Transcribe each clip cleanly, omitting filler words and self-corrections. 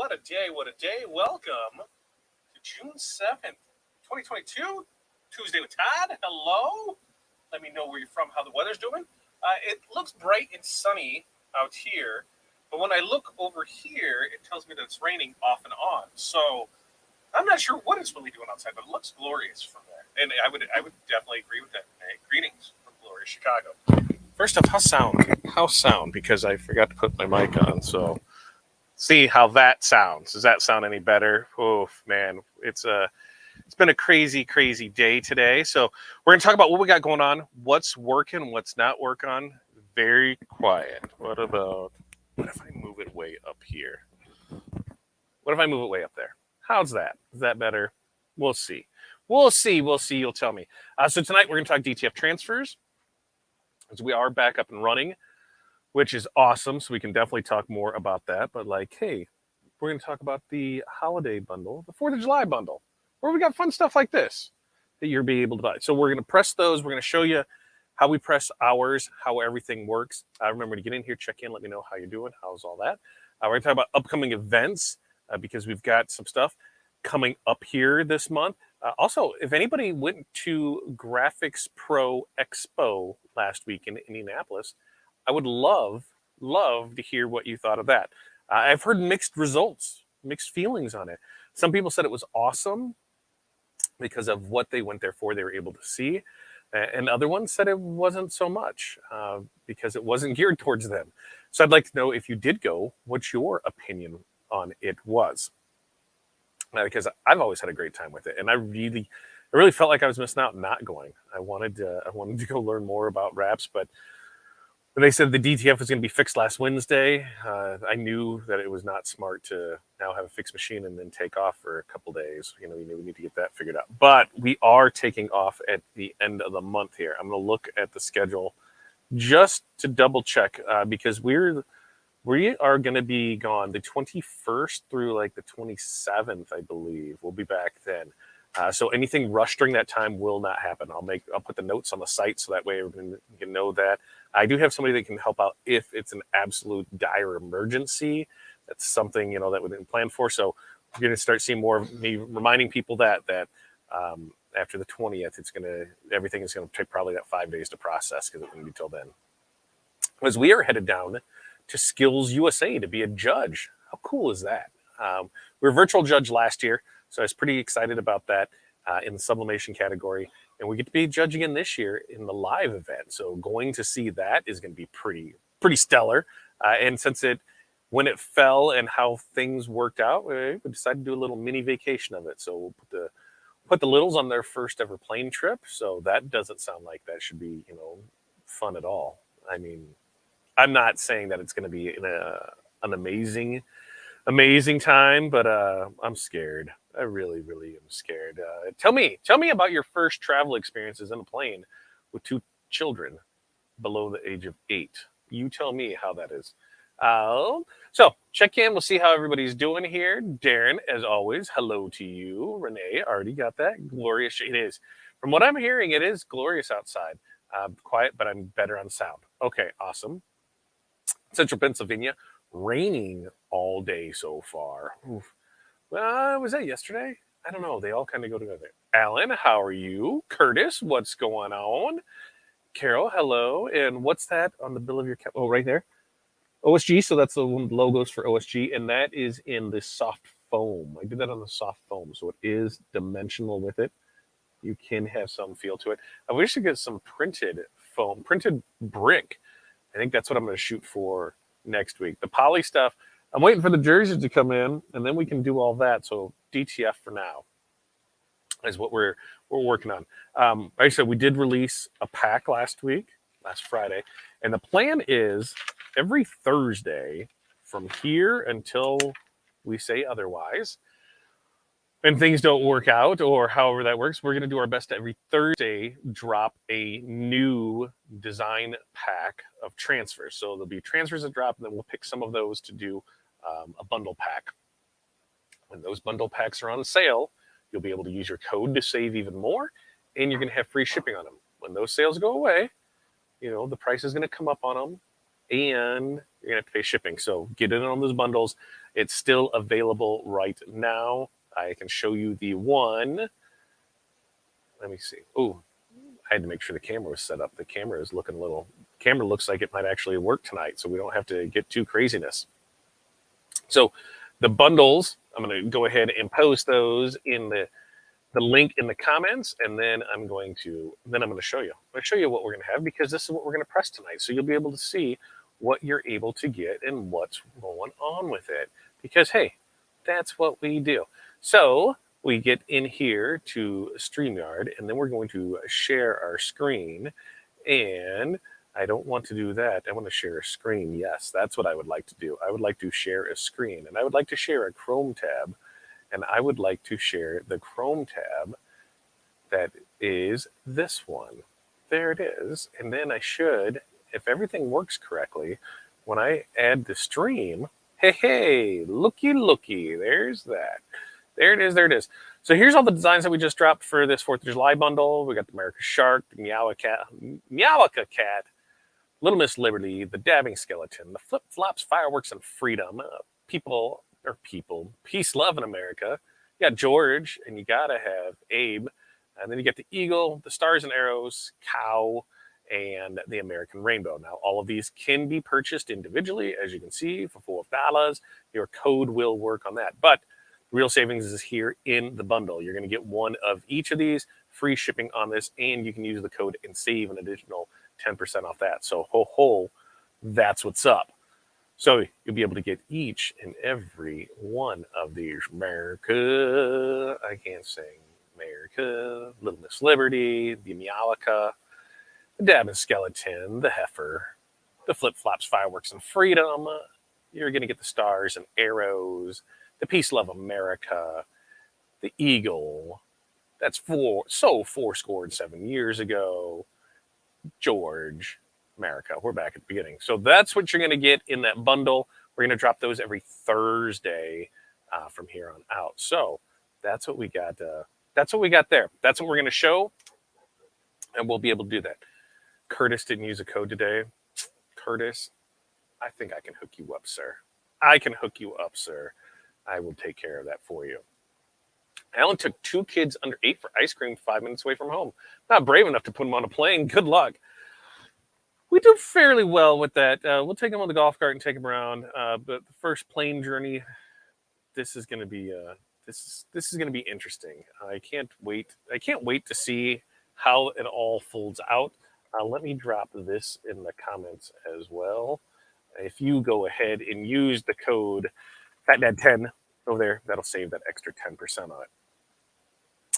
What a day, what a day. Welcome to June 7th, 2022, Tuesday with Todd. Hello. Let me know where you're from, how the weather's doing. It looks bright and sunny out here, but when I look over here, it tells me that it's raining off and on. So I'm not sure what it's really doing outside, but it looks glorious from there. And I would definitely agree with that. Hey, greetings from glorious Chicago. First off, how sound? How sound? Because I forgot to put my mic on, so see how that sounds. Does that sound any better? Oh man, it's been a crazy day today. So we're gonna talk about what we got going on, what's working, what's not working. Very quiet. What if I move it way up here? What if I move it way up there? How's that? Is that better? We'll see. We'll see. You'll tell me. So tonight we're gonna talk DTF transfers, as we are back up and running, which is awesome. So we can definitely talk more about that. But like, hey, we're going to talk about the holiday bundle, the 4th of July bundle, where we got fun stuff like this that you'll be able to buy. So we're going to press those. We're going to show you how we press ours, how everything works. Remember to get in here, check in, let me know how you're doing. How's all that? We're going to talk about upcoming events because we've got some stuff coming up here this month. Also, if anybody went to Graphics Pro Expo last week in Indianapolis, I would love to hear what you thought of that. I've heard mixed results, mixed feelings on it. Some people said it was awesome because of what they went there for, they were able to see. And other ones said it wasn't so much because it wasn't geared towards them. So I'd like to know, if you did go, what your opinion on it was. Because I've always had a great time with it, and I really felt like I was missing out not going. I wanted to go learn more about wraps, but when they said the DTF was going to be fixed last Wednesday, I knew that it was not smart to now have a fixed machine and then take off for a couple days. We need to get that figured out. But we are taking off at the end of the month here. I'm going to look at the schedule just to double check because we are going to be gone the 21st through like the 27th, I believe. We'll be back then. So anything rushed during that time will not happen. I'll put the notes on the site so that way everyone can know that. I do have somebody that can help out if it's an absolute dire emergency. That's something that we didn't plan for. So we're going to start seeing more of me reminding people that after the 20th, everything is going to take probably that 5 days to process because it wouldn't be till then. As we are headed down to Skills USA to be a judge. How cool is that? We were a virtual judge last year, so I was pretty excited about that in the sublimation category. And we get to be judging again this year in the live event. So going to see that is going to be pretty stellar. And since when it fell and how things worked out, we decided to do a little mini vacation of it. So we'll put the littles on their first ever plane trip. So that doesn't sound like that should be, fun at all. I mean, I'm not saying that it's going to be an amazing time, but I'm scared. I really am scared. Tell me about your first travel experiences in a plane with 2 children below the age of 8. You tell me how that is. So check in. We'll see how everybody's doing here. Darren, as always, hello to you. Renee, already got that. Glorious. It is. From what I'm hearing, it is glorious outside. Quiet, but I'm better on sound. Okay, awesome. Central Pennsylvania, raining all day so far. Oof. Was that yesterday? I don't know. They all kind of go together. Alan, how are you? Curtis, what's going on? Carol, hello. And what's that on the bill of your cap? Oh, right there. OSG, so that's the logos for OSG, and that is in the soft foam. I did that on the soft foam, so it is dimensional with it. You can have some feel to it. I wish to get some printed foam, printed brick. I think that's what I'm going to shoot for next week. The poly stuff, I'm waiting for the jerseys to come in, and then we can do all that. So DTF for now is what we're working on. Like I said, we did release a pack last Friday, and the plan is every Thursday from here until we say otherwise, and things don't work out or however that works, we're going to do our best to every Thursday drop a new design pack of transfers. So there'll be transfers that drop, and then we'll pick some of those to do a bundle pack. When those bundle packs are on sale, you'll be able to use your code to save even more, and you're going to have free shipping on them. When those sales go away, the price is going to come up on them, and you're going to have to pay shipping. So get in on those bundles. It's still available right now. I can show you the one. Let me see. Oh, I had to make sure the camera was set up. The camera is looking a little. Camera looks like it might actually work tonight, so we don't have to get too craziness. So the bundles, I'm going to go ahead and post those in the link in the comments, and then I'm going to show you. I'm going to show you what we're going to have, because this is what we're going to press tonight. So you'll be able to see what you're able to get and what's going on with it. Because hey, that's what we do. So we get in here to StreamYard, and then we're going to share our screen. And I don't want to do that. I want to share a screen. Yes, that's what I would like to do. I would like to share a screen, and I would like to share a Chrome tab. And I would like to share the Chrome tab that is this one. There it is. And then I should, if everything works correctly, when I add the stream, hey, looky, there's that. There it is, there it is. So here's all the designs that we just dropped for this 4th of July bundle. We got the America Shark, the Meowaka Cat, Little Miss Liberty, the Dabbing Skeleton, the Flip Flops, Fireworks, and Freedom. Peace, love in America. You got George, and you gotta have Abe, and then you get the Eagle, the Stars and Arrows, Cow, and the American Rainbow. Now, all of these can be purchased individually, as you can see, for $4. Your code will work on that, but real savings is here in the bundle. You're going to get one of each of these, free shipping on this, and you can use the code and save an additional 10% off that. So, that's what's up. So you'll be able to get each and every one of these. America, I can't sing. America, Little Miss Liberty, the Meowaka, the Dabbing Skeleton, the Heifer, the Flip Flops, Fireworks, and Freedom. You're going to get the Stars and Arrows, the Peace, Love America, the Eagle. That's 4 years ago. George, America. We're back at the beginning. So that's what you're going to get in that bundle. We're going to drop those every Thursday from here on out. So that's what we got. That's what we got there. That's what we're going to show, and we'll be able to do that. Curtis didn't use a code today. Curtis, I think I can hook you up, sir. I can hook you up, sir. I will take care of that for you. Alan took 2 kids under 8 for ice cream 5 minutes away from home. Not brave enough to put them on a plane. Good luck. We do fairly well with that. We'll take them on the golf cart and take them around. But the first plane journey, this is going to be this is going to be interesting. I can't wait. I can't wait to see how it all folds out. Let me drop this in the comments as well. If you go ahead and use the code FATDAD10 over there, that'll save that extra 10% on it.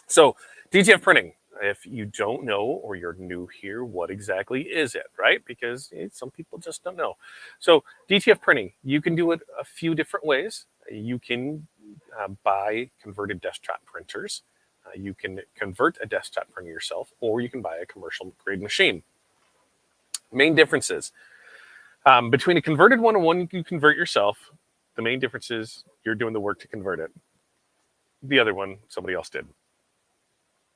So DTF printing. If you don't know, or you're new here, what exactly is it, right? Because some people just don't know. So DTF printing, you can do it a few different ways. You can buy converted desktop printers. You can convert a desktop printer yourself, or you can buy a commercial grade machine. Main differences between a converted one and one you can convert yourself. The main difference is you're doing the work to convert it. The other one, somebody else did.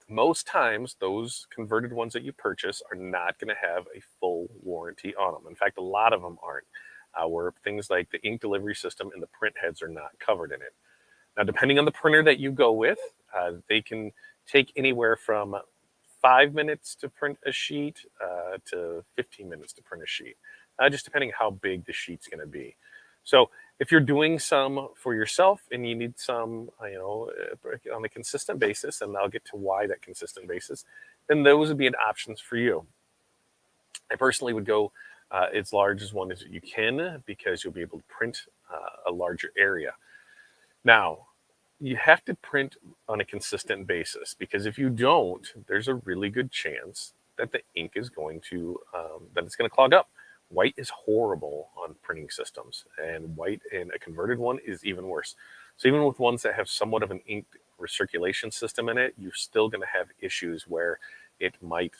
Most times, those converted ones that you purchase are not going to have a full warranty on them. In fact, a lot of them aren't, where things like the ink delivery system and the print heads are not covered in it. Now, depending on the printer that you go with, they can take anywhere from 5 minutes to print a sheet to 15 minutes to print a sheet, just depending how big the sheet's going to be. So if you're doing some for yourself and you need some, on a consistent basis, and I'll get to why that consistent basis, then those would be an options for you. I personally would go as large as one as you can, because you'll be able to print a larger area. Now, you have to print on a consistent basis, because if you don't, there's a really good chance that the ink is going to, that it's going to clog up. White is horrible on printing systems, and white in a converted one is even worse. So even with ones that have somewhat of an ink recirculation system in it, you're still going to have issues where it might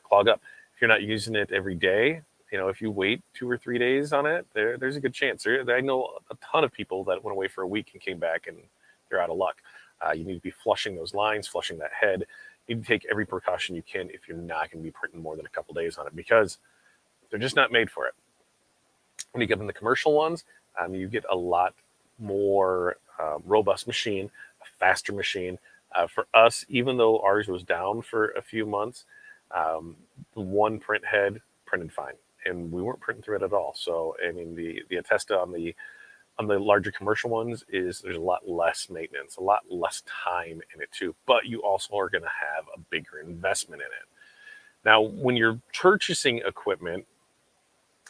clog up. If you're not using it every day, if you wait 2 or 3 days on it, there's a good chance. I know a ton of people that went away for a week and came back and they're out of luck. You need to be flushing those lines, flushing that head. You need to take every precaution you can if you're not going to be printing more than a couple days on it, because they're just not made for it. When you get in the commercial ones, you get a lot more robust machine, a faster machine. For us, even though ours was down for a few months, one print head printed fine, and we weren't printing through it at all. So I mean, the Attesta on the larger commercial ones is there's a lot less maintenance, a lot less time in it too. But you also are going to have a bigger investment in it. Now, when you're purchasing equipment,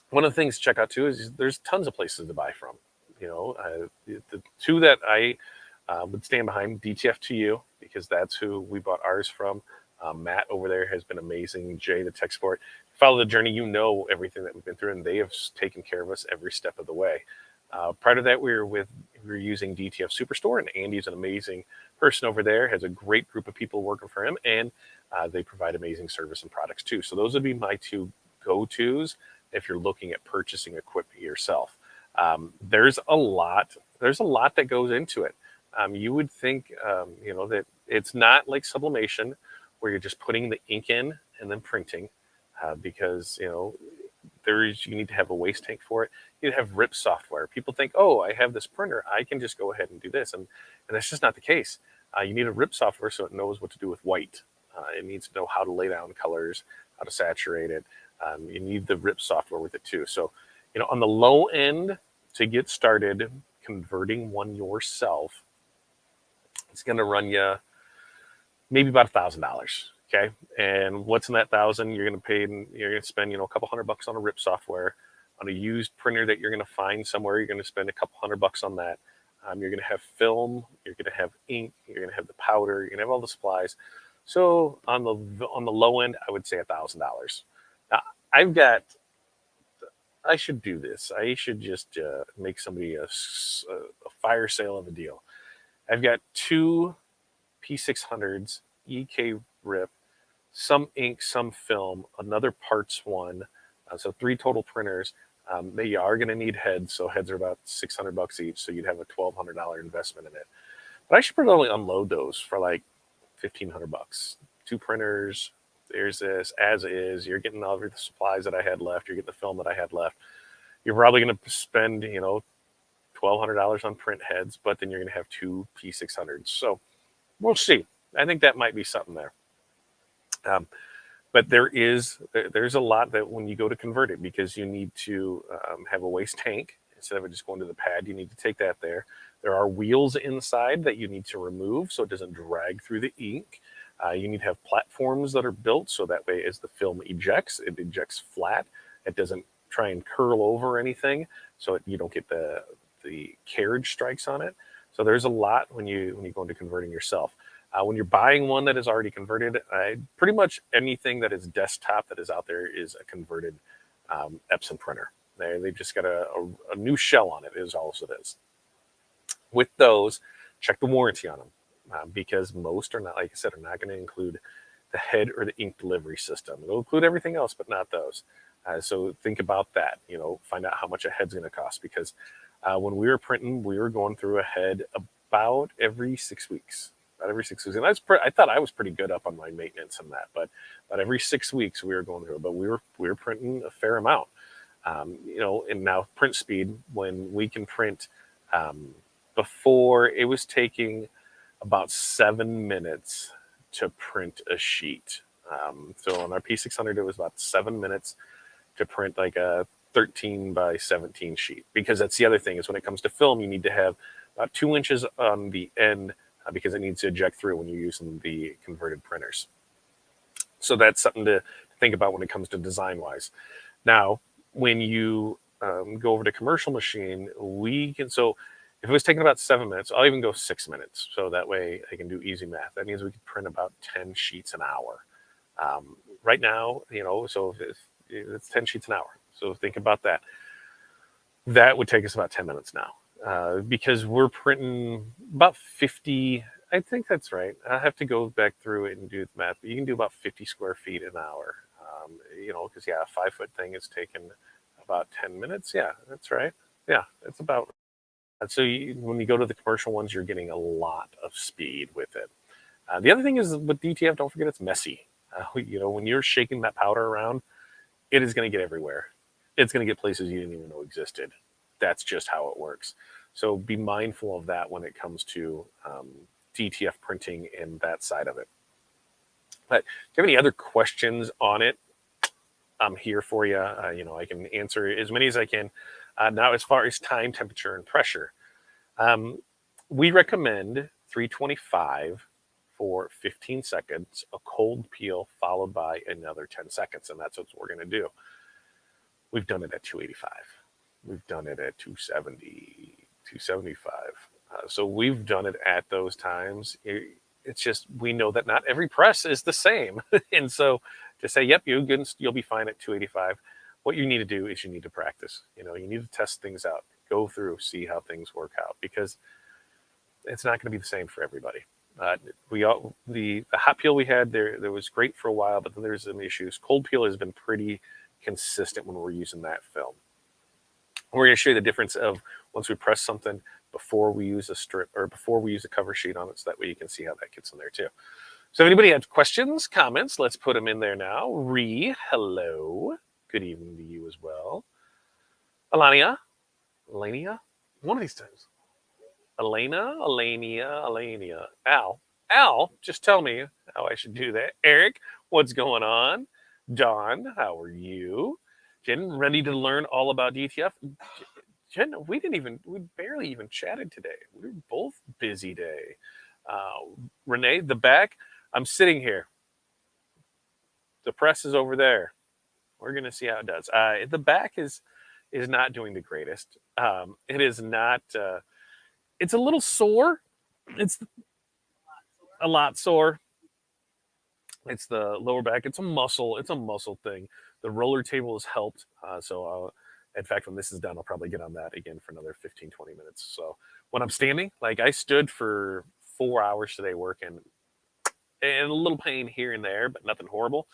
one of the things to check out too is there's tons of places to buy from. The two that I would stand behind, DTF to you, because that's who we bought ours from. Matt over there has been amazing. Jay, the tech support. Follow the journey, you know everything that we've been through, and they have taken care of us every step of the way. Prior to that, we were using DTF Superstore, and Andy's an amazing person over there. Has a great group of people working for him, and they provide amazing service and products too. So those would be my two go-tos if you're looking at purchasing equipment yourself. There's a lot that goes into it. You would think, that it's not like sublimation where you're just putting the ink in and then printing, because you need to have a waste tank for it. You have RIP software. People think, oh, I have this printer, I can just go ahead and do this, and that's just not the case. You need a RIP software so it knows what to do with white. It needs to know how to lay down colors, how to saturate it. You need the RIP software with it too. So, on the low end, to get started converting one yourself, it's going to run you maybe about $1,000. Okay, and what's in that $1,000? You're going to pay, you're going to spend, a couple $100 on a RIP software, on a used printer that you're going to find somewhere. You're going to spend a couple $100 on that. You're going to have film. You're going to have ink. You're going to have the powder. You're going to have all the supplies. So on the low end, I would say $1,000. Now I should do this. I should just make somebody a fire sale of a deal. I've got two P600s, EK RIP, some ink, some film, another parts one. So 3 total printers. They are going to need heads. So heads are about $600 each. So you'd have a $1,200 investment in it. But I should probably unload those for like $1,500. 2 printers. There's this as is. You're getting all the supplies that I had left. You're getting the film that I had left. You're probably going to spend, $1,200 on print heads, but then you're going to have 2 P600s. So we'll see. I think that might be something there. But there's a lot that when you go to convert it, because you need to have a waste tank instead of it just going to the pad, you need to take that there. There are wheels inside that you need to remove so it doesn't drag through the ink. You need to have platforms that are built so that way as the film ejects, it ejects flat. It doesn't try and curl over anything, so you don't get the carriage strikes on it. So there's a lot when you go into converting yourself. When you're buying one that is already converted, pretty much anything that is desktop that is out there is a converted Epson printer. They've just got a new shell on it, is all it is. With those, check the warranty on them, because most are not, like I said, are not going to include the head or the ink delivery system. It'll include everything else, but not those. So think about that. Find out how much a head's going to cost, because when we were printing, we were going through a head about every 6 weeks. About every 6 weeks, and I thought I was pretty good up on my maintenance and that, but about every 6 weeks we were going through it. But we were printing a fair amount, and now print speed, when we can print, before it was taking about 7 minutes to print a sheet. So on our P600, it was about 7 minutes to print like a 13 by 17 sheet, because that's the other thing is when it comes to film, you need to have about 2 inches on the end, because it needs to eject through when you're using the converted printers. So that's something to think about when it comes to design wise. Now, when you go over to commercial machine, so if it was taking about 7 minutes, I'll even go 6 minutes. So that way I can do easy math. That means we could print about 10 sheets an hour. Right now, so if it's 10 sheets an hour. So think about that. That would take us about 10 minutes now. Because we're printing about 50, I think that's right. I have to go back through it and do the math, but you can do about 50 square feet an hour, because, a 5-foot thing is taking about 10 minutes. Yeah, that's right. Yeah, it's about. And so when you go to the commercial ones, you're getting a lot of speed with it. The other thing is with DTF, don't forget it's messy. When you're shaking that powder around, it is going to get everywhere. It's going to get places you didn't even know existed. That's just how it works. So be mindful of that when it comes to DTF printing and that side of it. But do you have any other questions on it? I'm here for you. I can answer as many as I can. Now, as far as time, temperature, and pressure, we recommend 325 for 15 seconds, a cold peel followed by another 10 seconds, and that's what we're going to do. We've done it at 285. We've done it at 270, 275. So we've done it at those times. It's just we know that not every press is the same. And so to say, yep, you'll be fine at 285, what you need to do is you need to practice. You need to test things out, go through, see how things work out, because it's not going to be the same for everybody. The hot peel we had there was great for a while, but then there's some issues. Cold peel has been pretty consistent when we're using that film. We're going to show you the difference of once we press something before we use a strip or before we use a cover sheet on it, so that way you can see how that gets in there too. So if anybody has questions, comments, let's put them in there now. Hello. Good evening to you as well. Alania, one of these times. Alania. Al, just tell me how I should do that. Eric, what's going on? Don, how are you? Jen, ready to learn all about DTF? Jen, we barely even chatted today. We were both busy day. Renee, the back, I'm sitting here. The press is over there. We're going to see how it does. The back is not doing the greatest. It is not, it's a little sore. It's a lot sore. It's the lower back. It's a muscle thing. The roller table has helped. In fact, when this is done, I'll probably get on that again for another 15, 20 minutes. So when I'm standing, like I stood for 4 hours today working, and a little pain here and there, but nothing horrible.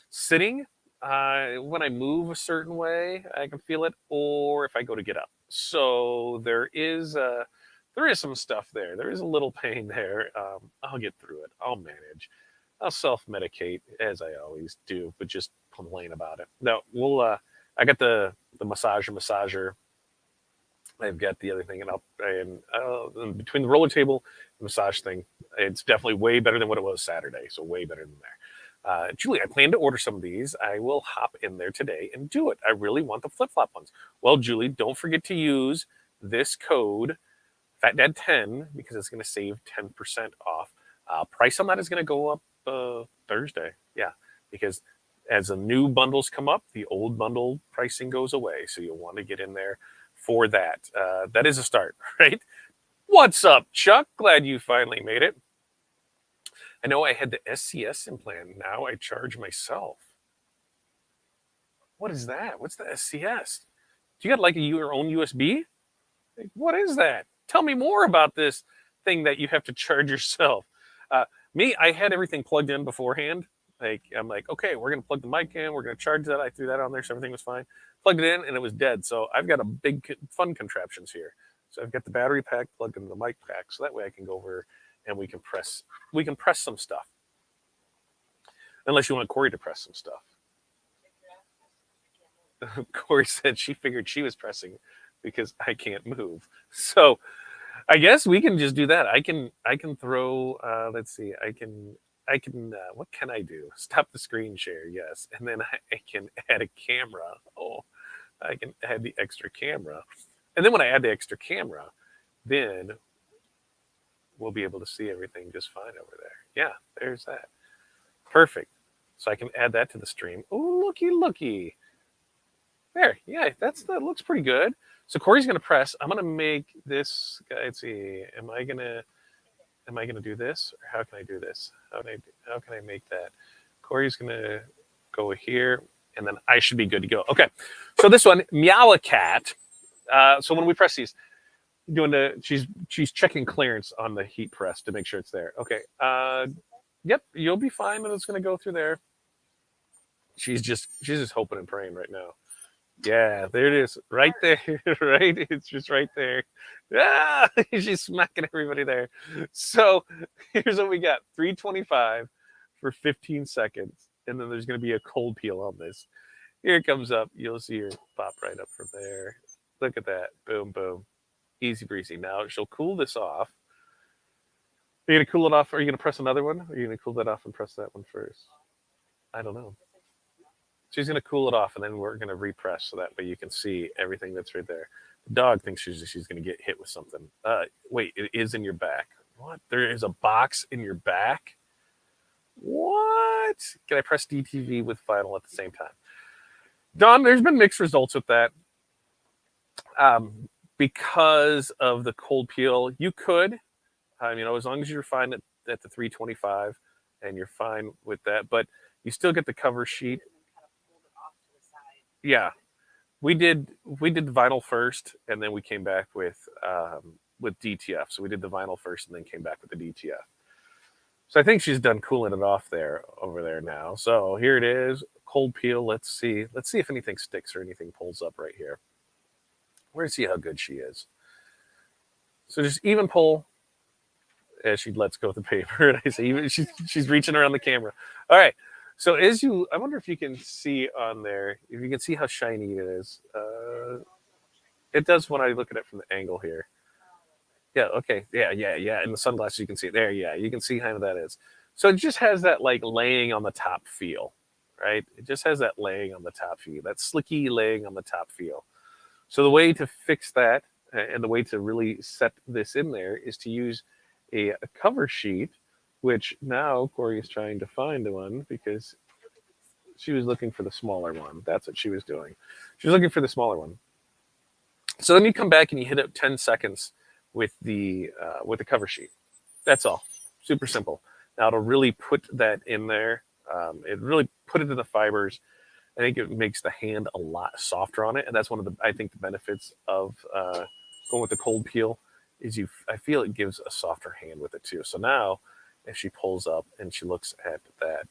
Sitting, when I move a certain way, I can feel it, or if I go to get up. So there is some stuff there. There is a little pain there. I'll get through it. I'll manage. I'll self-medicate as I always do, but just complain about it. No, I got the massager. I've got the other thing, and between the roller table and massage thing, it's definitely way better than what it was Saturday. So way better than there. Julie, I plan to order some of these. I will hop in there today and do it. I really want the flip-flop ones. Well, Julie, don't forget to use this code FatDad10 because it's going to save 10% off. Price on that is going to go up Thursday. Yeah, because as the new bundles come up, the old bundle pricing goes away. So you'll want to get in there for that. That is a start, right? What's up, Chuck? Glad you finally made it. I know I had the SCS implant. Now I charge myself. What is that? What's the SCS? Do you got like your own USB? Like, what is that? Tell me more about this thing that you have to charge yourself. I had everything plugged in beforehand. I'm like, okay, we're going to plug the mic in. We're going to charge that. I threw that on there, so everything was fine. Plugged it in, and it was dead. So I've got a big fun contraptions here. So I've got the battery pack plugged into the mic pack, so that way I can go over and we can press some stuff. Unless you want Corey to press some stuff. Corey said she figured she was pressing because I can't move. So I guess we can just do that. I can throw. Let's see. I can. What can I do? Stop the screen share. Yes, and then I can add a camera. Oh, I can add the extra camera, and then when I add the extra camera, then we'll be able to see everything just fine over there. Yeah, there's that. Perfect. So I can add that to the stream. Oh, looky. There. Yeah, that looks pretty good. So Corey's going to press. I'm going to make this. Let's see. Am I going to do this? Or how can I do this? How can I make that? Corey's going to go here, and then I should be good to go. Okay. So this one, Meowacat. So when we press these, she's checking clearance on the heat press to make sure it's there. Okay. Yep, you'll be fine, and it's going to go through there. She's just hoping and praying right now. Yeah, there it is, right there, right? It's just right there. Ah, she's smacking everybody there. So here's what we got: 325 for 15 seconds, and then there's going to be a cold peel on this. Here it comes up. You'll see her pop right up from there. Look at that. Boom, boom. Easy breezy. Now she'll cool this off. Are you gonna cool it off? Are you gonna press another one? Or are you gonna cool that off and press that one first? I don't know. She's gonna cool it off, and then we're gonna repress so that way you can see everything that's right there. The dog thinks she's gonna get hit with something. Wait, it is in your back. What? There is a box in your back? What? Can I press DTV with final at the same time? Don, there's been mixed results with that. Because of the cold peel, you could, as long as you're fine at the 325 and you're fine with that, but you still get the cover sheet. Yeah, we did vinyl first, and then we came back with DTF. So we did the vinyl first, and then came back with the DTF. So I think she's done cooling it off over there now. So here it is, cold peel. Let's see if anything sticks or anything pulls up right here. We're gonna see how good she is. So just even pull as she lets go of the paper. And I say even she's reaching around the camera. All right. So I wonder if you can see on there, if you can see how shiny it is. It does when I look at it from the angle here. Yeah, okay. Yeah. In the sunglasses you can see it there. Yeah, you can see how that is. So it just has that like laying on the top feel, right? It just has that laying on the top feel, that slicky laying on the top feel. So the way to fix that and the way to really set this in there is to use a cover sheet, which now Corey is trying to find one because she was looking for the smaller one. That's what she was doing. She was looking for the smaller one. So then you come back and you hit it 10 seconds with the cover sheet. That's all. Super simple. Now it'll really put that in there. It really put it in the fibers. I think it makes the hand a lot softer on it, and that's one of the the benefits of going with the cold peel is I feel it gives a softer hand with it too. So now, if she pulls up and she looks at that,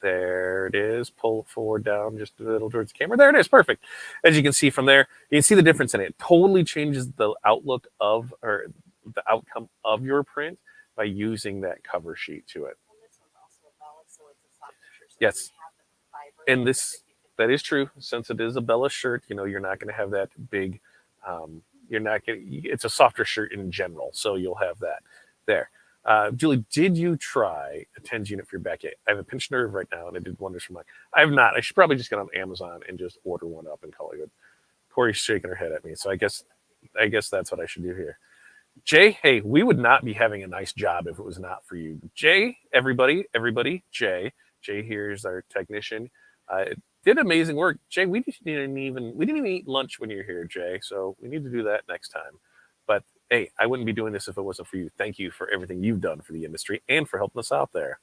there it is. Pull it forward down just a little towards the camera. There it is, perfect. As you can see from there, you can see the difference in it. It totally changes the outlook or the outcome of your print by using that cover sheet to it. Yes. And that is true. Since it is a Bella shirt, you're not going to have that big, it's a softer shirt in general. So you'll have that there. Julie, did you try a TENS unit for your back yet? I have a pinched nerve right now and it did wonders for mine. I have not. I should probably just get on Amazon and just order one up and call it good. Corey's shaking her head at me. So I guess that's what I should do here. Jay, hey, we would not be having a nice job if it was not for you. Jay, everybody, Jay here is our technician. Did amazing work. Jay, we didn't even eat lunch when you're here, Jay. So we need to do that next time. But hey, I wouldn't be doing this if it wasn't for you. Thank you for everything you've done for the industry and for helping us out there.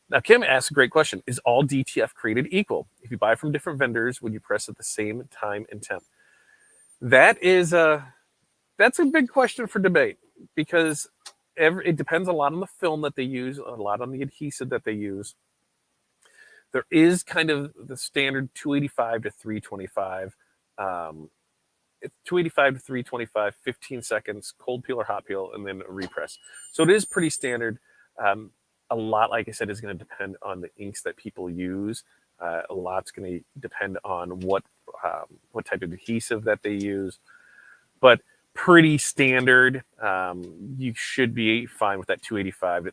Now, Kim asks a great question. Is all DTF created equal? If you buy from different vendors, would you press at the same time and temp? That's a big question for debate because it depends a lot on the film that they use, a lot on the adhesive that they use. There is kind of the standard 285 to 325. 285 to 325, 15 seconds, cold peel or hot peel, and then a repress. So it is pretty standard. A lot, like I said, is going to depend on the inks that people use. A lot's going to depend on what type of adhesive that they use. But pretty standard. You should be fine with that 285 to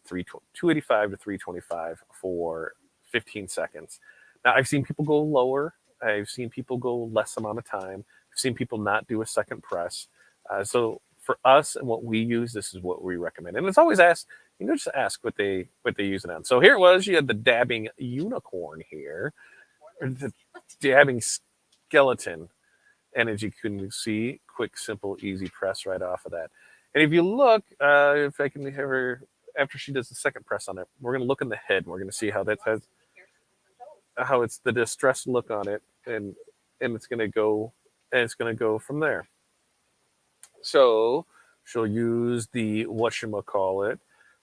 325 for 15 seconds. Now, I've seen people go lower. I've seen people go less amount of time. I've seen people not do a second press. So for us and what we use, this is what we recommend. And it's always asked, just ask what they use it on. So here it was. You had the dabbing unicorn here, or the dabbing skeleton. And as you can see, quick, simple, easy press right off of that. And if you look, if I can have her, after she does the second press on it, we're going to look in the head. And we're going to see how that has, how it's the distressed look on it. And it's going to go from there. So she'll use the whatchamacallit,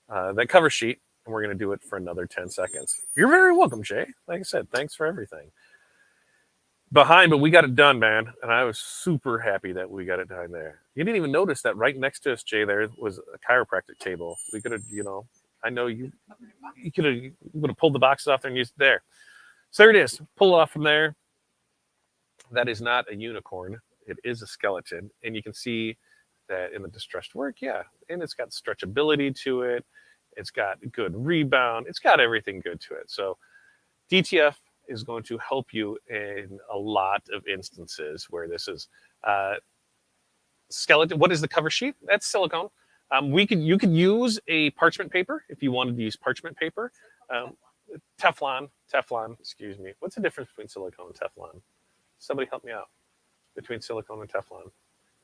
that cover sheet, and we're going to do it for another 10 seconds. You're very welcome, Jay. Like I said, thanks for everything. But we got it done, man. And I was super happy that we got it done there. You didn't even notice that right next to us, Jay, there was a chiropractic table. We could have, I know you could have pulled the boxes off there and used it there. So there it is. Pull it off from there. That is not a unicorn. It is a skeleton, and you can see that in the distressed work, yeah, and it's got stretchability to it. It's got good rebound. It's got everything good to it. So DTF is going to help you in a lot of instances where this is skeleton. What is the cover sheet? That's silicone. You could use a parchment paper if you wanted to use parchment paper. Teflon. Excuse me. What's the difference between silicone and Teflon? Somebody help me out between silicone and Teflon,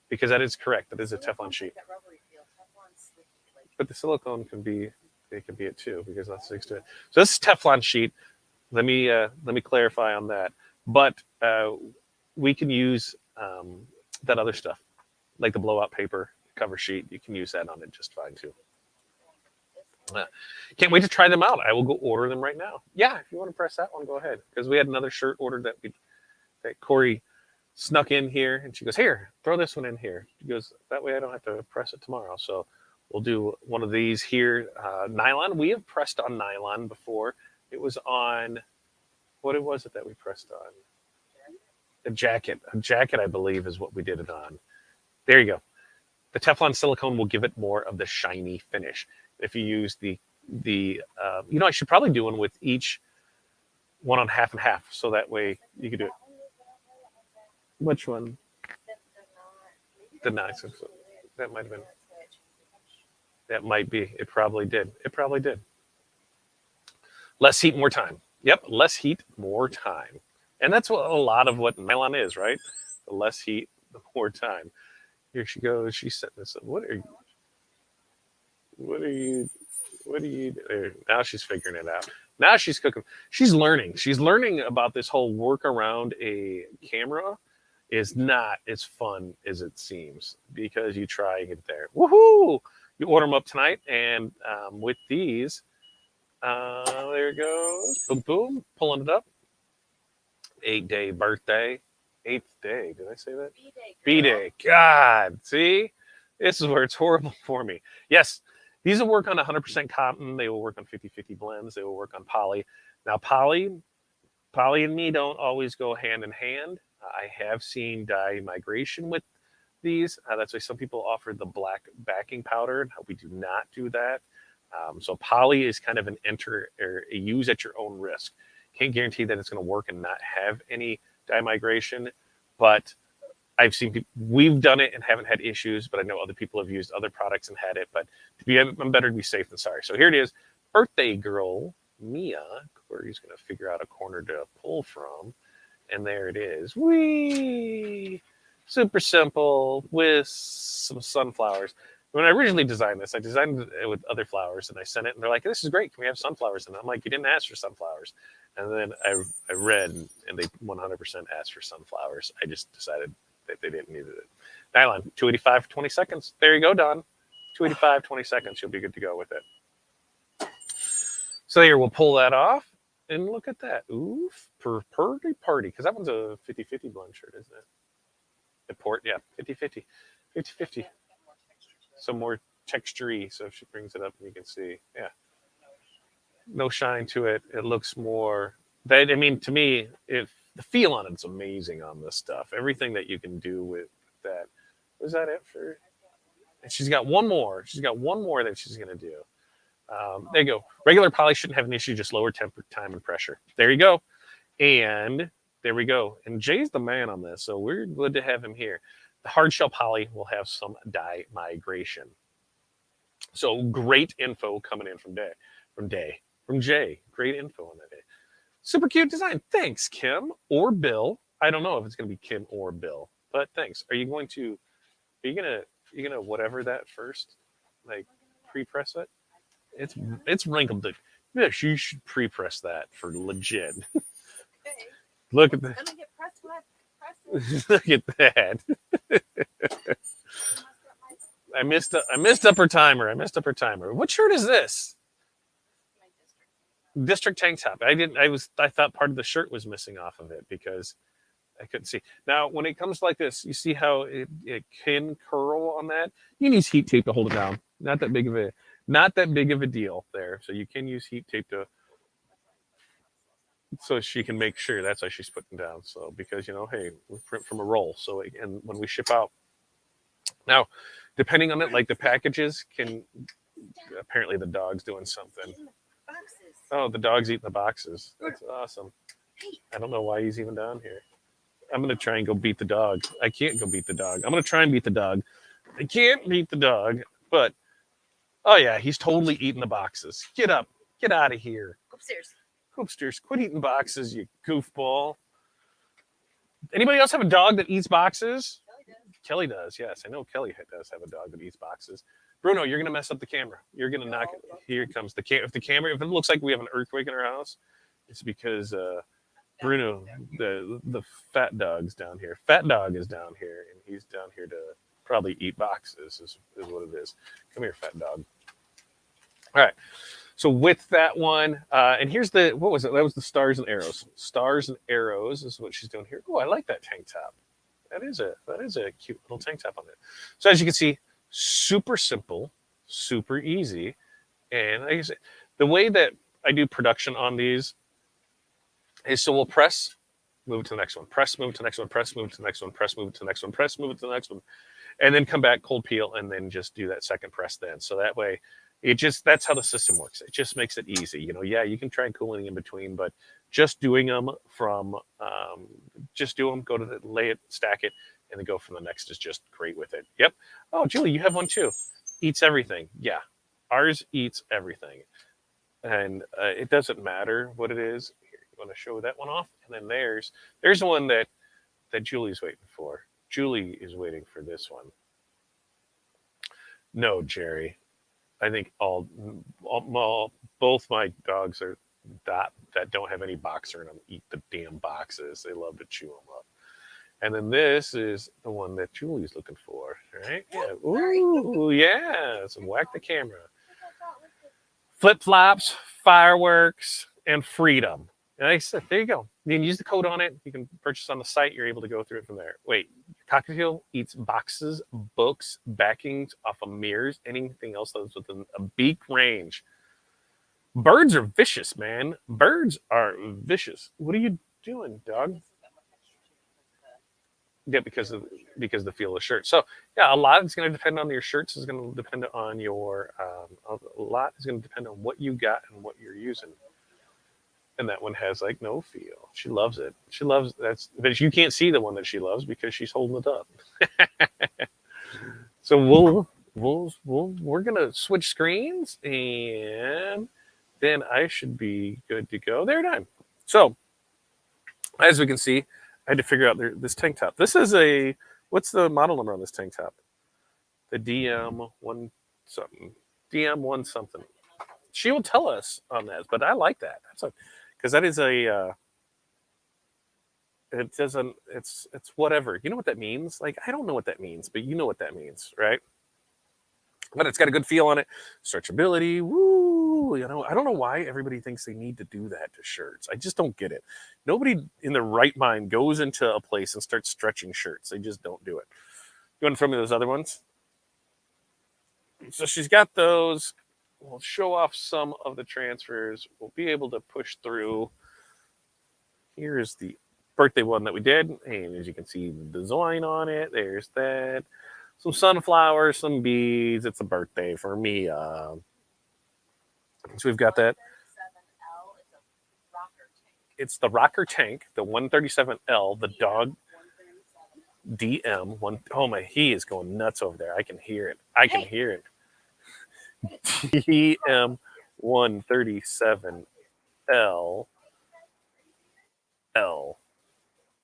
because that is correct. That is a Teflon sheet. But the silicone can be it too, because that's sticks to it. So this is Teflon sheet. Let me clarify on that. But we can use that other stuff, like the blowout paper cover sheet. You can use that on it just fine too. Can't wait to try them out. I will go order them right now. Yeah, if you want to press that one, go ahead. Because we had another shirt ordered that Corey snuck in here, and she goes, "Here, throw this one in here." She goes, "That way I don't have to press it tomorrow." So we'll do one of these here. Nylon. We have pressed on nylon before. It was on, what was it that we pressed on? A jacket. A jacket, I believe, is what we did it on. There you go. The Teflon silicone will give it more of the shiny finish. If you use I should probably do one with each one on half and half, so that way you could do it. Which one? The nice. That might have been. That might be. It probably did. Less heat, more time. Yep, less heat, more time. And that's what a lot of what nylon is, right? The less heat, the more time. Here she goes. She's setting this up. What are you doing? Now she's figuring it out. Now she's cooking. She's learning. She's learning about this whole work around a camera is not as fun as it seems, because you try and get there. Woohoo! You order them up tonight, and with these, there it goes. Boom, boom. Pulling it up. 8-day birthday. 8th day. Did I say that? B-day. God, see? This is where it's horrible for me. Yes, these will work on 100% cotton. They will work on 50-50 blends. They will work on poly. Now, poly and me don't always go hand in hand. I have seen dye migration with these. That's why some people offer the black backing powder. We do not do that. So poly is kind of a use at your own risk. Can't guarantee that it's going to work and not have any dye migration, but I've seen we've done it and haven't had issues, but I know other people have used other products and had it. But I'm better to be safe than sorry. So here it is. Birthday girl, Mia. Corey's going to figure out a corner to pull from. And there it is. Whee! Super simple with some sunflowers. When I originally designed this, I designed it with other flowers, and I sent it, and they're like, "This is great. Can we have sunflowers?" And I'm like, "You didn't ask for sunflowers." And then I read, and they 100% asked for sunflowers. I just decided that they didn't need it. Nylon, 285 for 20 seconds. There you go, Don. 285, 20 seconds. You'll be good to go with it. So here, we'll pull that off, and look at that. Oof, party. Because that one's a 50-50 blend shirt, isn't it? The port, yeah, 50-50. 50-50. Some more texture-y. So if she brings it up, you can see, yeah. No shine to it. It looks more. To me, the feel on it's amazing on this stuff. Everything that you can do with that. Was that it for? And she's got one more. She's got one more that she's gonna do. There you go. Regular poly shouldn't have an issue. Just lower temper, time, and pressure. There you go. And there we go. And Jay's the man on this, so we're good to have him here. The hard shell poly will have some dye migration. So great info coming in from Jay. Great info on that day. Super cute design. Thanks, Kim or Bill. I don't know if it's going to be Kim or Bill, but thanks. Are you going to whatever that first, like pre-press it? It's wrinkled. Yes, you should pre-press that for legit. Look at that. Look at that. I missed up her timer. What shirt is this? District tank top. I thought part of the shirt was missing off of it because I couldn't see. Now, when it comes like this, you see how it can curl on that? You can use heat tape to hold it down. Not that big of a deal there. So you can use heat tape to. so she can make sure. That's why she's putting down. So because hey, we print from a roll. So and when we ship out now, depending on it, like the packages can. Apparently, the dog's doing something. Oh, the dog's eating the boxes. That's awesome. I don't know why he's even down here. I'm gonna try and go beat the dog. I can't go beat the dog. I'm gonna try and beat the dog. I can't beat the dog, but oh yeah, he's totally eating the boxes. Get up. Get out of here. Go upstairs. Go upstairs. Quit eating boxes, you goofball. Anybody else have a dog that eats boxes? Kelly does. Yes, I know Kelly does have a dog that eats boxes. Bruno, you're gonna mess up the camera. You're gonna knock it. Here it comes the camera. If it looks like we have an earthquake in our house, it's because Bruno, the fat dog's down here. Fat dog is down here, and he's down here to probably eat boxes. Is what it is. Come here, fat dog. All right. So with that one, and here's what was it? That was the stars and arrows. Stars and arrows is what she's doing here. Oh, I like that tank top. That is a cute little tank top on it. So as you can see, super simple, super easy, and like I said, the way that I do production on these is so we'll press, move it to the next one, press, move it to the next one, press, move it to the next one, press, move it to the next one, press, move it to the next one, and then come back, cold peel, and then just do that second press then. So that way, that's how the system works. It just makes it easy. Yeah, you can try cooling in between, but just doing them from, just do them, go to lay it, stack it, and then go from the next is just great with it. Yep. Oh, Julie, you have one too. Eats everything. Yeah, ours eats everything. And it doesn't matter what it is. Here, you want to show that one off? And then there's the one that Julie's waiting for. Julie is waiting for this one. No, Jerry. I think both my dogs are that don't have any boxer in them eat the damn boxes. They love to chew them up. And then this is the one that Julie's looking for, right? Yeah. Ooh, yeah. So whack the camera. Flip-flops, fireworks, and freedom. And like I said, there you go. You can use the code on it. You can purchase on the site. You're able to go through it from there. Wait, Cockatiel eats boxes, books, backings off of mirrors, anything else that's within a beak range. Birds are vicious, man. Birds are vicious. What are you doing, dog? Yeah, because of the feel of the shirt. So yeah, a lot is going to depend on your shirts. Is going to depend on your a lot is going to depend on what you got and what you're using. And that one has like no feel. She loves it. She loves that's, but you can't see the one that she loves because she's holding it up. So we're gonna switch screens, and then I should be good to go. There, time. So as we can see, I had to figure out this tank top. This is what's the model number on this tank top? The DM1 something. DM1 something. She will tell us on that, but I like that. Because that is it doesn't, it's whatever. You know what that means? Like, I don't know what that means, but you know what that means, right? But it's got a good feel on it. Stretchability, woo! I don't know why everybody thinks they need to do that to shirts. I just don't get it. Nobody in their right mind goes into a place and starts stretching shirts. They just don't do it. You want to throw me those other ones? So she's got those. We'll show off some of the transfers. We'll be able to push through. Here's the birthday one that we did. And as you can see, the design on it. There's that. Some sunflowers, some beads. It's a birthday for me. So we've got that. It's the rocker tank, the 137L, the dog DM1. Oh my, he is going nuts over there. I can hear it. I can hear it. DM137L.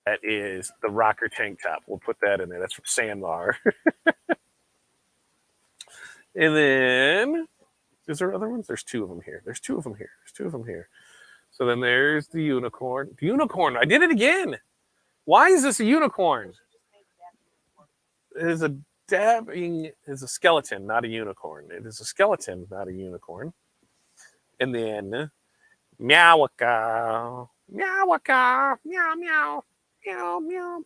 That is the rocker tank top. We'll put that in there. That's from Sandbar. And then, is there other ones? There's two of them here. So then there's the unicorn. The unicorn. I did it again. Why is this a unicorn? It is a skeleton, not a unicorn. It is a skeleton, not a unicorn. And then meowaka, meowaka, meow meow, meow meow,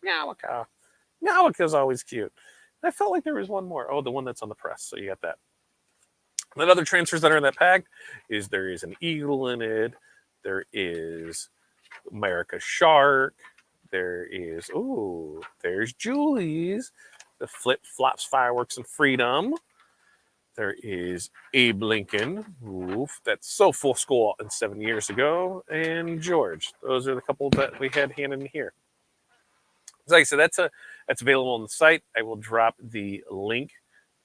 meowaka. Meowaka is always cute. I felt like there was one more. Oh, the one that's on the press. So you got that. And then other transfers that are in that pack is there is an eagle in it. There is America Shark. There is, there's Julie's. The Flip Flops Fireworks and Freedom. There is Abe Lincoln. Oof, that's so full school and 7 years ago. And George. Those are the couple that we had handed in here. So like I said, that's available on the site. I will drop the link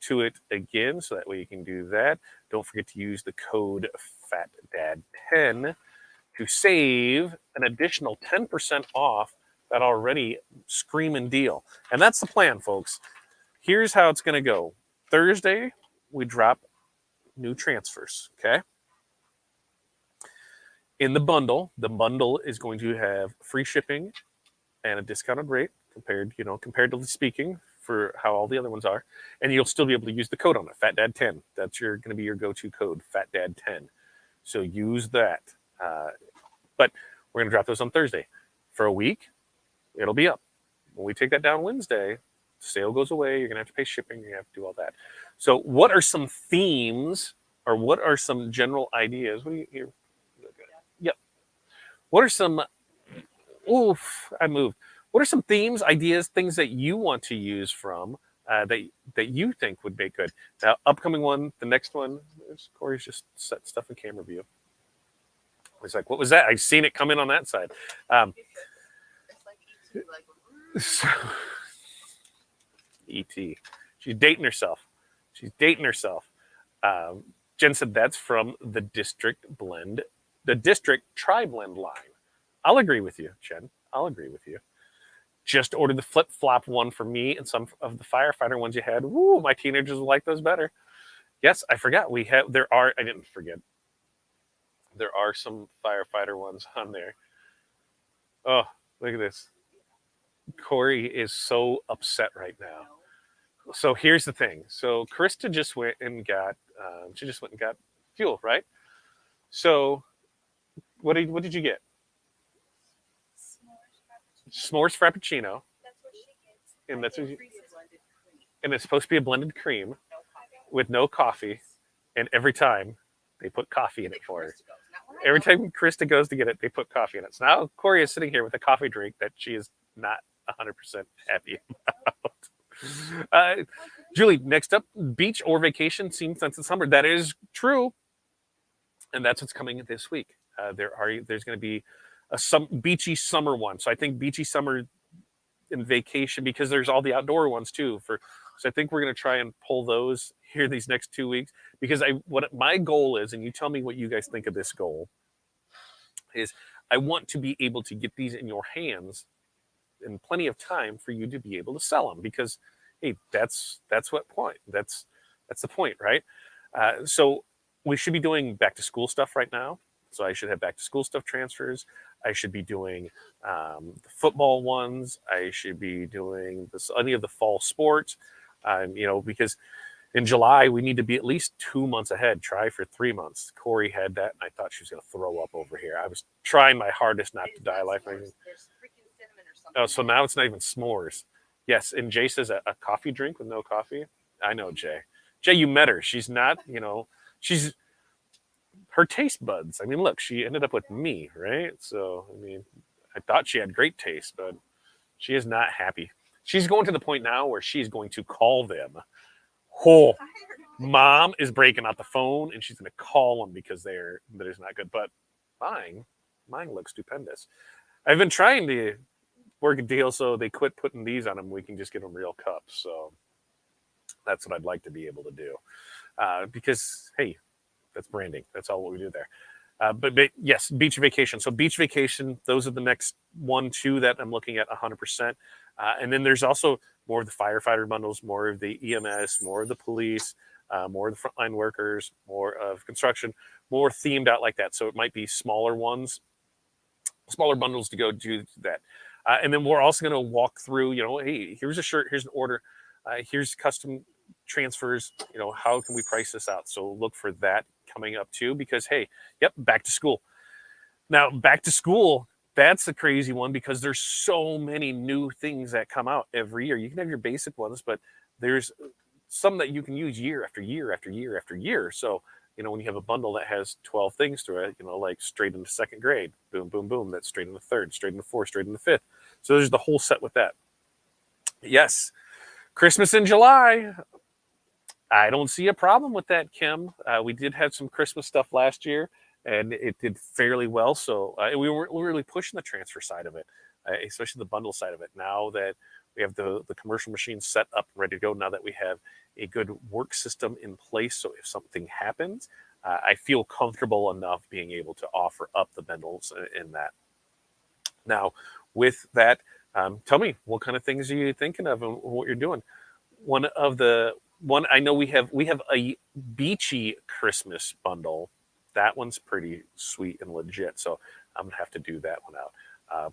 to it again, so that way you can do that. Don't forget to use the code FATDAD10 to save an additional 10% off that already screaming deal. And that's the plan, folks. Here's how it's going to go. Thursday, we drop new transfers, okay? In the bundle is going to have free shipping and a discounted rate comparatively speaking, for how all the other ones are. And you'll still be able to use the code on it, FATDAD10. That's going to be your go-to code, FATDAD10. So use that. But we're going to drop those on Thursday. For a week, it'll be up. When we take that down Wednesday, sale goes away. You're going to have to pay shipping. You're going to have to do all that. So what are some themes, or what are some general ideas? What do you hear? Yep. What are some... Oof, I moved. What are some themes, ideas, things that you want to use from that you think would make good? Now, upcoming one, the next one, Corey's just set stuff in camera view. It's like, what was that? I've seen it come in on that side. So, E.T. She's dating herself. Jen said that's from the District Tri-Blend line. I'll agree with you, Jen. I'll agree with you. Just ordered the flip-flop one for me and some of the firefighter ones you had. Woo, my teenagers will like those better. Yes, I forgot. I didn't forget. There are some firefighter ones on there. Oh, look at this. Corey is so upset right now. So here's the thing. So Krista just went and got fuel, right? So what did you get? S'mores Frappuccino. That's what she gets. And that's what and it's supposed to be a blended cream with no coffee. And every time they put coffee in it for her. Every time Krista goes to get it, they put coffee in it. So now Corey is sitting here with a coffee drink that she is not 100% happy about. Julie, next up, beach or vacation since it's summer. That is true. And that's what's coming this week. There's going to be some beachy summer one. So I think beachy summer and vacation, because there's all the outdoor ones too. So I think we're going to try and pull those here these next 2 weeks, because what my goal is, and you tell me what you guys think of this goal, is I want to be able to get these in your hands in plenty of time for you to be able to sell them, because hey, that's the point, right? So we should be doing back to school stuff right now. So I should have back to school stuff transfers. I should be doing the football ones. I should be doing any of the fall sports, because in July we need to be at least 2 months ahead. Try for 3 months. Corey had that, and I thought she was going to throw up over here. I was trying my hardest not to die laughing. There's freaking cinnamon or something. Oh, so now it's not even s'mores. Yes, and Jay says a coffee drink with no coffee. I know, Jay. Jay, you met her. She's not, she's her taste buds. I mean, look, she ended up with me, right? So, I mean, I thought she had great taste, but she is not happy. She's going to the point now where she's going to call them. Oh, mom is breaking out the phone, and she's going to call them because they're not good. But mine looks stupendous. I've been trying to work a deal so they quit putting these on them. We can just get them real cups. So that's what I'd like to be able to do. Because, hey, that's branding. That's all what we do there. But yes, beach vacation. So beach vacation, those are the next 1-2 that I'm looking at 100%. And then there's also more of the firefighter bundles, more of the EMS, more of the police, more of the frontline workers, more of construction, more themed out like that. So it might be smaller ones, smaller bundles to go do that. And then we're also going to walk through, hey, here's a shirt, here's an order, here's custom transfers, how can we price this out? So look for that coming up too, because hey, yep, back to school. Now, back to school, that's a crazy one because there's so many new things that come out every year. You can have your basic ones, but there's some that you can use year after year after year after year. So when you have a bundle that has 12 things through it, like straight into second grade, boom, boom, boom, that's straight into third, straight into fourth, straight into fifth. So there's the whole set with that. Yes, Christmas in July. I don't see a problem with that, Kim. We did have some Christmas stuff last year, and it did fairly well. So we weren't really pushing the transfer side of it, especially the bundle side of it. Now that we have the commercial machine set up and ready to go, now that we have a good work system in place, so if something happens, I feel comfortable enough being able to offer up the bundles in that. Now, with that, tell me, what kind of things are you thinking of and what you're doing? One I know we have a beachy Christmas bundle. That one's pretty sweet and legit, so I'm gonna have to do that one out.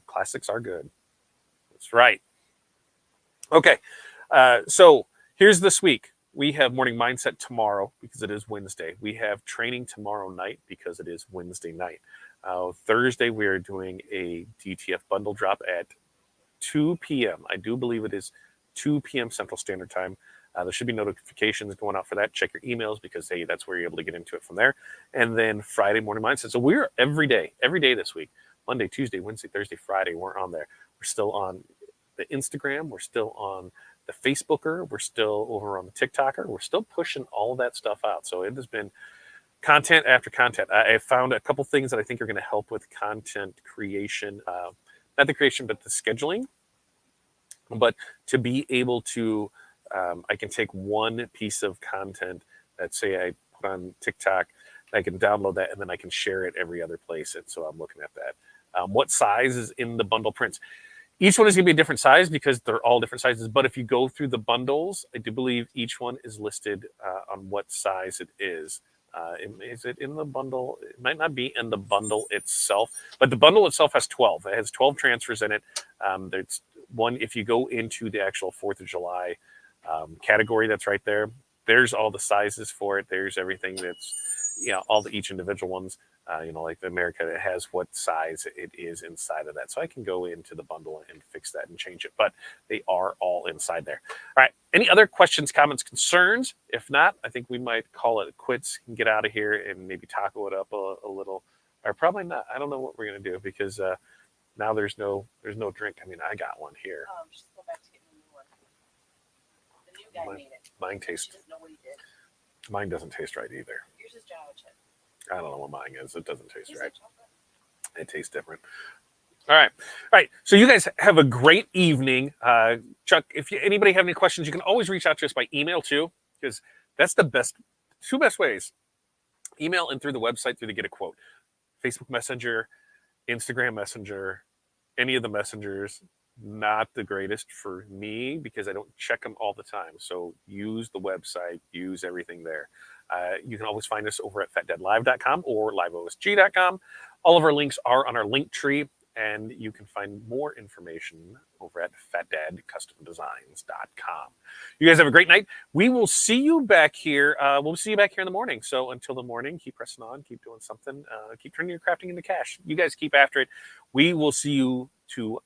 Classics are good. That's right. Okay, so here's this week. We have morning mindset tomorrow because it is Wednesday. We have training tomorrow night because it is Wednesday night. Thursday, we are doing a DTF bundle drop at 2 p.m. I do believe it is 2 p.m. Central Standard Time. There should be notifications going out for that. Check your emails because, hey, that's where you're able to get into it from there. And then Friday morning mindset. So we're every day this week. Monday, Tuesday, Wednesday, Thursday, Friday, we're on there. We're still on the Instagram. We're still on the Facebooker. We're still over on the TikToker. We're still pushing all of that stuff out. So it has been content after content. I found a couple things that I think are going to help with content creation. Not the creation, but the scheduling. But to be able to, I can take one piece of content that, say, I put on TikTok, I can download that, and then I can share it every other place. And so I'm looking at that. What size is in the bundle prints? Each one is going to be a different size because they're all different sizes. But if you go through the bundles, I do believe each one is listed on what size it is. Is it in the bundle? It might not be in the bundle itself, but the bundle itself has 12. It has 12 transfers in it. There's one, if you go into the actual 4th of July category, that's right there. There's all the sizes for it. There's everything that's, all the each individual ones. Like the America, it has what size it is inside of that. So I can go into the bundle and fix that and change it, but they are all inside there. All right. Any other questions, comments, concerns? If not, I think we might call it quits and get out of here and maybe taco it up a little, or probably not. I don't know what we're going to do because now there's no drink. I mean, I got one here. Just go back to getting a new one. The new guy made it. Mine tastes. She doesn't know what he did. Mine doesn't taste right either. Yours is Java chip. I don't know what mine is. It doesn't taste Is right. it chocolate? It tastes different. All right. So you guys have a great evening. Chuck, if anybody have any questions, you can always reach out to us by email too, because that's the two best ways. Email and through the website through the Get a Quote. Facebook Messenger, Instagram Messenger, any of the messengers, not the greatest for me because I don't check them all the time. So use the website, use everything there. You can always find us over at fatdadlive.com or liveosg.com. All of our links are on our link tree, and you can find more information over at fatdadcustomdesigns.com. You guys have a great night. We will see you back here. We'll see you back here in the morning. So until the morning, keep pressing on, keep doing something, keep turning your crafting into cash. You guys keep after it. We will see you tomorrow.